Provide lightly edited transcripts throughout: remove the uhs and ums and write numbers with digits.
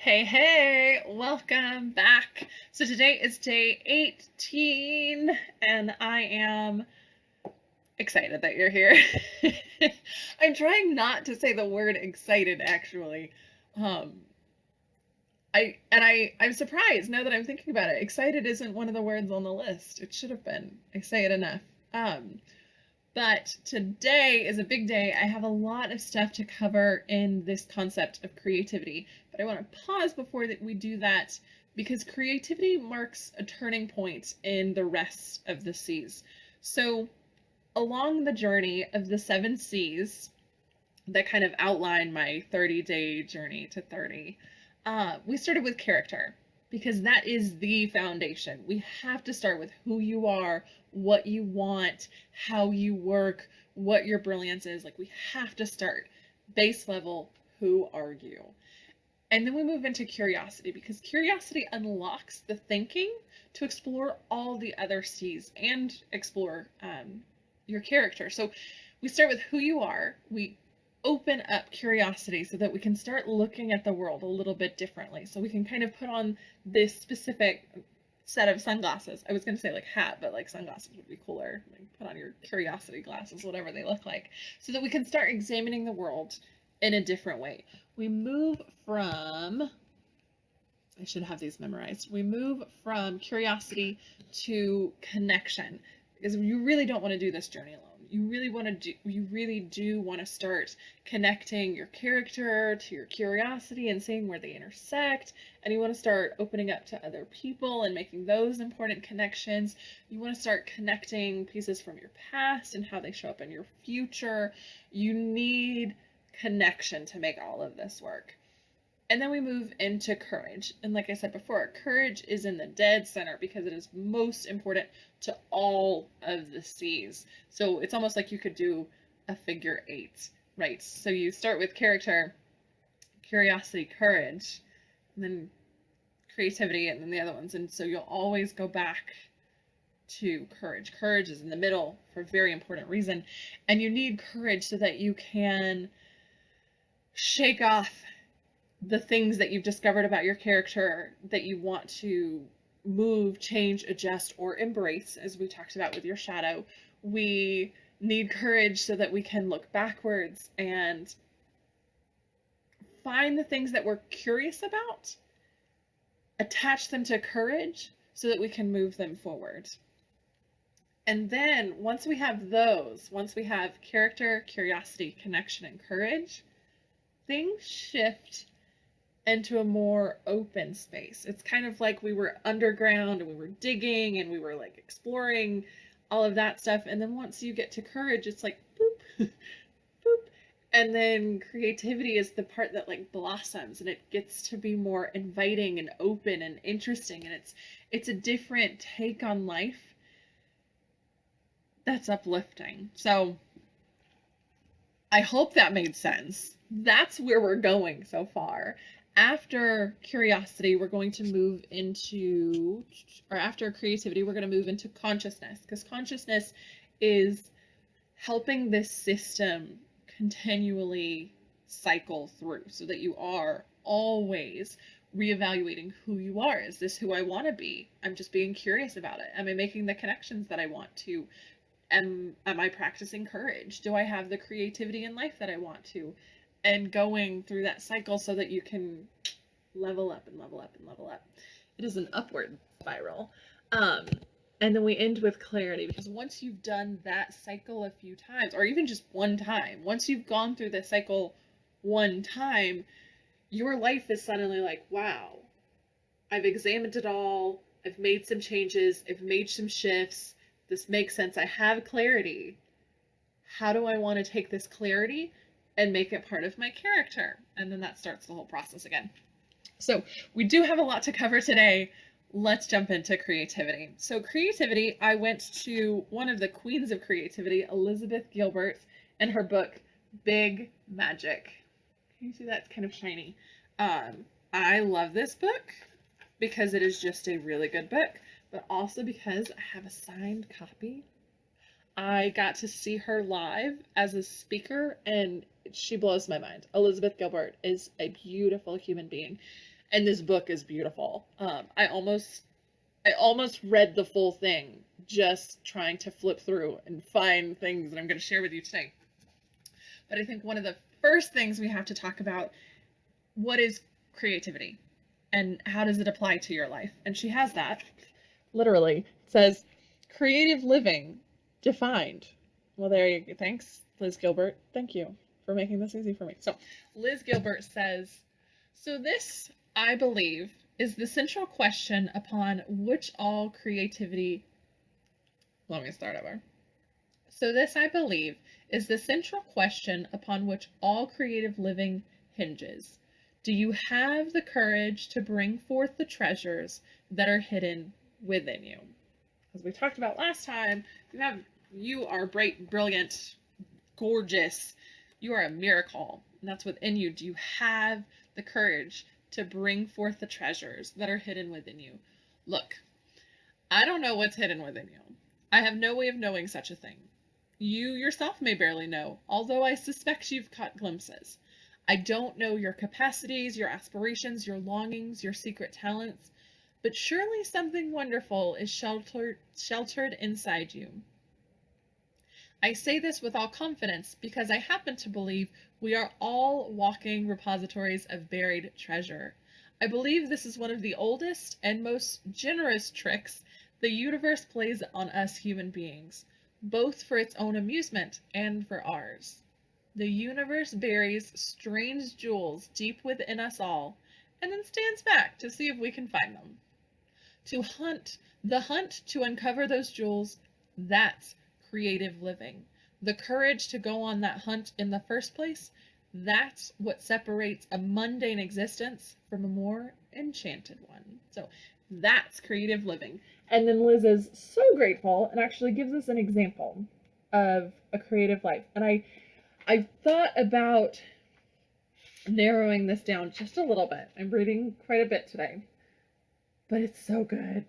Hey, hey, welcome back. So today is day 18, and I am excited that you're here. I'm trying not to say the word excited, actually. Um, I'm surprised now that I'm thinking about it. Excited isn't one of the words on the list. It should have been. I say it enough. Um, but today is a big day. I have a lot of stuff to cover in this concept of creativity, but I want to pause before that we do that because creativity marks a turning point in the rest of the C's. So, along the journey of the seven C's that kind of outline my 30-day journey to 30, we started with character because that is the foundation. We have to start with who you are, what you want, how you work, what your brilliance is. Like, we have to start base level. Who are you? And then we move into curiosity because curiosity unlocks the thinking to explore all the other C's and explore your character. So we start with who you are. We open up curiosity so that we can start looking at the world a little bit differently. So we can kind of put on this specific set of sunglasses. I was going to say like hat, but like sunglasses would be cooler. Like put on your curiosity glasses, whatever they look like, so that we can start examining the world in a different way. We move from, I should have these memorized. We move from curiosity to connection because you really don't want to do this journey alone. You really do want to start connecting your character to your curiosity and seeing where they intersect. And you want to start opening up to other people and making those important connections. You want to start connecting pieces from your past and how they show up in your future. You need connection to make all of this work. And then we move into courage. And like I said before, courage is in the dead center because it is most important to all of the C's. So it's almost like you could do a figure eight, right? So you start with character, curiosity, courage, and then creativity, and then the other ones. And so you'll always go back to courage. Courage is in the middle for a very important reason. And you need courage so that you can shake off the things that you've discovered about your character that you want to move, change, adjust, or embrace, as we talked about with your shadow. We need courage so that we can look backwards and find the things that we're curious about, attach them to courage so that we can move them forward. And then once we have those, once we have character, curiosity, connection, and courage, things shift into a more open space. It's kind of like we were underground and we were digging and we were like exploring all of that stuff. And then once you get to courage, it's like boop, boop. And then creativity is the part that like blossoms and it gets to be more inviting and open and interesting. And it's a different take on life that's uplifting. So I hope that made sense. That's where we're going so far. After curiosity, we're going to move into, or after creativity, we're going to move into consciousness, because consciousness is helping this system continually cycle through so that you are always reevaluating who you are. Is this who I want to be? I'm just being curious about it. Am I making the connections that I want to? Am I practicing courage? Do I have the creativity in life that I want to? And going through that cycle so that you can level up and level up and level up. It is an upward spiral. And then we end with clarity, because once you've done that cycle a few times, or even just one time, once you've gone through the cycle one time, your life is suddenly like, wow, I've examined it all, I've made some changes, I've made some shifts, this makes sense, I have clarity. How do I want to take this clarity and make it part of my character? And then that starts the whole process again. So we do have a lot to cover today. Let's jump into creativity. So creativity, I went to one of the queens of creativity, Elizabeth Gilbert, and her book, Big Magic. Can you see that? It's kind of shiny. I love this book because it is just a really good book, but also because I have a signed copy. I got to see her live as a speaker, and she blows my mind. Elizabeth Gilbert is a beautiful human being. And this book is beautiful. I almost read the full thing just trying to flip through and find things that I'm going to share with you today. But I think one of the first things we have to talk about, what is creativity and how does it apply to your life? And she has that. Literally, it says creative living defined. Well, there you go. Thanks, Liz Gilbert. Thank you for making this easy for me. So, Liz Gilbert says, so this, I believe, is the central question upon which all creativity. Let me start over. So, this, I believe, is the central question upon which all creative living hinges. Do you have the courage to bring forth the treasures that are hidden within you? As we talked about last time, you are bright, brilliant, gorgeous. You are a miracle, and that's within you. Do you have the courage to bring forth the treasures that are hidden within you? Look, I don't know what's hidden within you. I have no way of knowing such a thing. You yourself may barely know, although I suspect you've caught glimpses. I don't know your capacities, your aspirations, your longings, your secret talents, but surely something wonderful is sheltered inside you. I say this with all confidence because I happen to believe we are all walking repositories of buried treasure. I believe this is one of the oldest and most generous tricks the universe plays on us human beings, both for its own amusement and for ours. The universe buries strange jewels deep within us all, and then stands back to see if we can find them. The hunt to uncover those jewels, that's creative living. The courage to go on that hunt in the first place, that's what separates a mundane existence from a more enchanted one. So that's creative living. And then Liz is so grateful and actually gives us an example of a creative life. And I thought about narrowing this down just a little bit. I'm reading quite a bit today, but it's so good.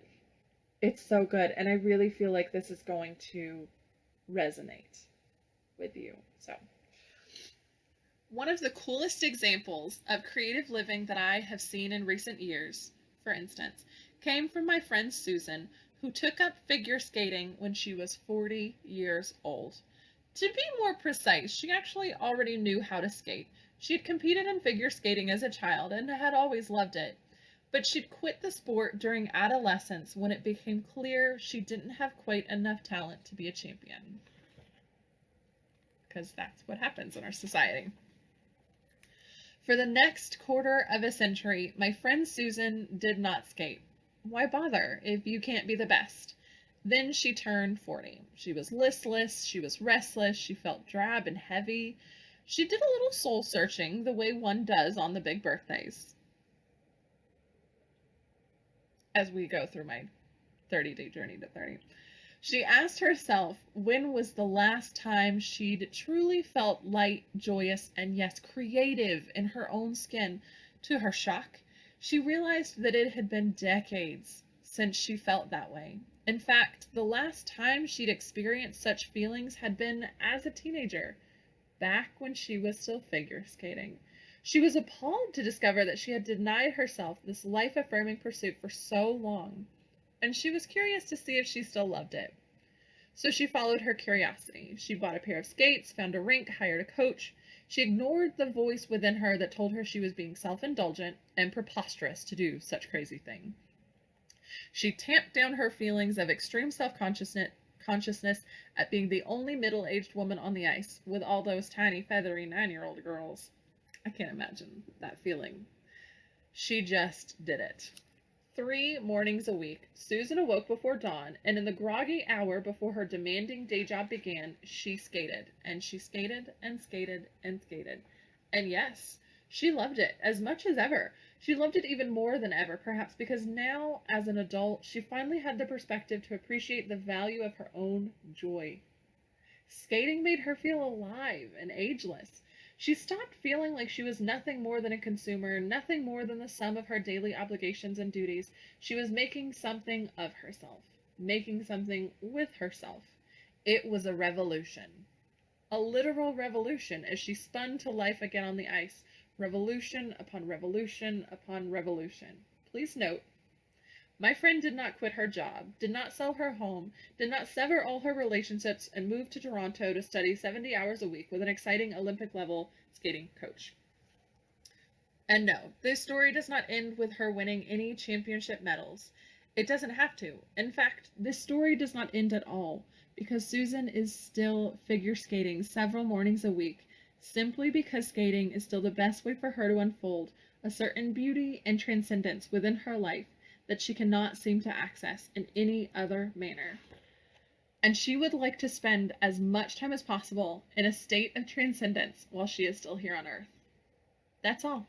It's so good. And I really feel like this is going to resonate with you. So, one of the coolest examples of creative living that I have seen in recent years, for instance, came from my friend Susan, who took up figure skating when she was 40 years old. To be more precise, she actually already knew how to skate. She had competed in figure skating as a child and had always loved it. But she'd quit the sport during adolescence when it became clear she didn't have quite enough talent to be a champion. Because that's what happens in our society. For the next quarter of a century, my friend Susan did not skate. Why bother if you can't be the best? Then she turned 40. She was listless, she was restless, she felt drab and heavy. She did a little soul searching the way one does on the big birthdays. As we go through my 30-day journey to 30. She asked herself when was the last time she'd truly felt light, joyous, and yes, creative in her own skin. To her shock, she realized that it had been decades since she felt that way. In fact, the last time she'd experienced such feelings had been as a teenager, back when she was still figure skating. She was appalled to discover that she had denied herself this life-affirming pursuit for so long, and she was curious to see if she still loved it. So she followed her curiosity. She bought a pair of skates, found a rink, hired a coach. She ignored the voice within her that told her she was being self-indulgent and preposterous to do such crazy thing. She tamped down her feelings of extreme self-consciousness at being the only middle-aged woman on the ice with all those tiny, feathery 9-year-old girls. I can't imagine that feeling. She just did it. 3 mornings a week, Susan awoke before dawn, and in the groggy hour before her demanding day job began, she skated, and she skated, and skated, and skated. And yes, she loved it as much as ever. She loved it even more than ever, perhaps because now, as an adult, she finally had the perspective to appreciate the value of her own joy. Skating made her feel alive and ageless. She stopped feeling like she was nothing more than a consumer, nothing more than the sum of her daily obligations and duties. She was making something of herself, making something with herself. It was a revolution, a literal revolution as she spun to life again on the ice, revolution upon revolution upon revolution. Please note, my friend did not quit her job, did not sell her home, did not sever all her relationships, and move to Toronto to study 70 hours a week with an exciting Olympic level skating coach. And no, this story does not end with her winning any championship medals. It doesn't have to. In fact, this story does not end at all, because Susan is still figure skating several mornings a week, simply because skating is still the best way for her to unfold a certain beauty and transcendence within her life that she cannot seem to access in any other manner. And she would like to spend as much time as possible in a state of transcendence while she is still here on Earth. That's all.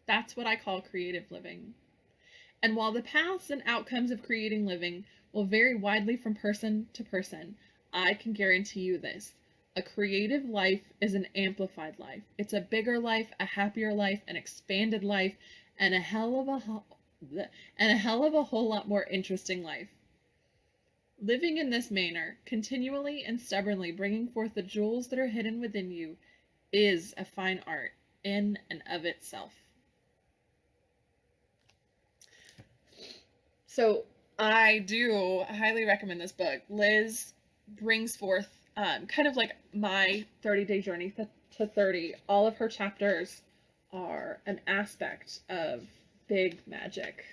That's what I call creative living. And while the paths and outcomes of creating living will vary widely from person to person, I can guarantee you this. A creative life is an amplified life. It's a bigger life, a happier life, an expanded life, and a hell of a whole lot more interesting life. Living in this manner, continually and stubbornly bringing forth the jewels that are hidden within you, is a fine art in and of itself. So I do highly recommend this book. Liz brings forth kind of like my 30-day journey to 30. All of her chapters are an aspect of big magic.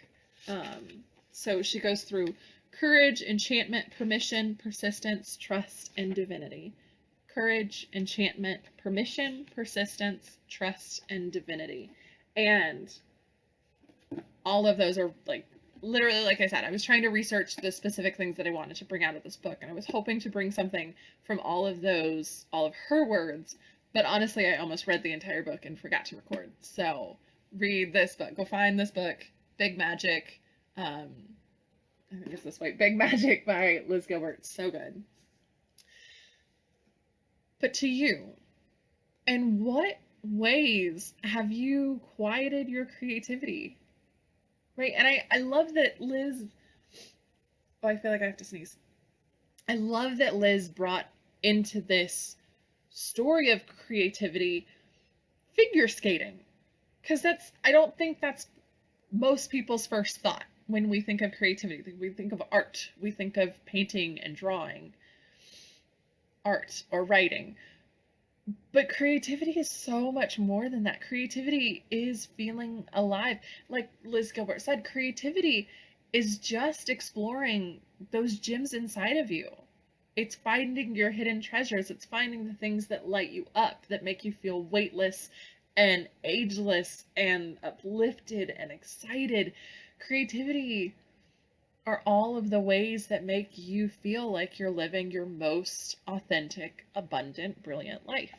So she goes through courage, enchantment, permission, persistence, trust, and divinity. Courage, enchantment, permission, persistence, trust, and divinity. And all of those are like, literally, like I said, I was trying to research the specific things that I wanted to bring out of this book, and I was hoping to bring something from all of those, all of her words, but honestly, I almost read the entire book and forgot to record. So read this book. Go find this book, Big Magic. I think it's this way, Big Magic by Liz Gilbert. So good. But to you, in what ways have you quieted your creativity? Right? And I love that Liz, oh, I feel like I have to sneeze. I love that Liz brought into this story of creativity figure skating. Because I don't think that's most people's first thought when we think of creativity. We think of art. We think of painting and drawing, art or writing. But creativity is so much more than that. Creativity is feeling alive. Like Liz Gilbert said, creativity is just exploring those gems inside of you. It's finding your hidden treasures. It's finding the things that light you up, that make you feel weightless and ageless and uplifted and excited. Creativity are all of the ways that make you feel like you're living your most authentic, abundant, brilliant life.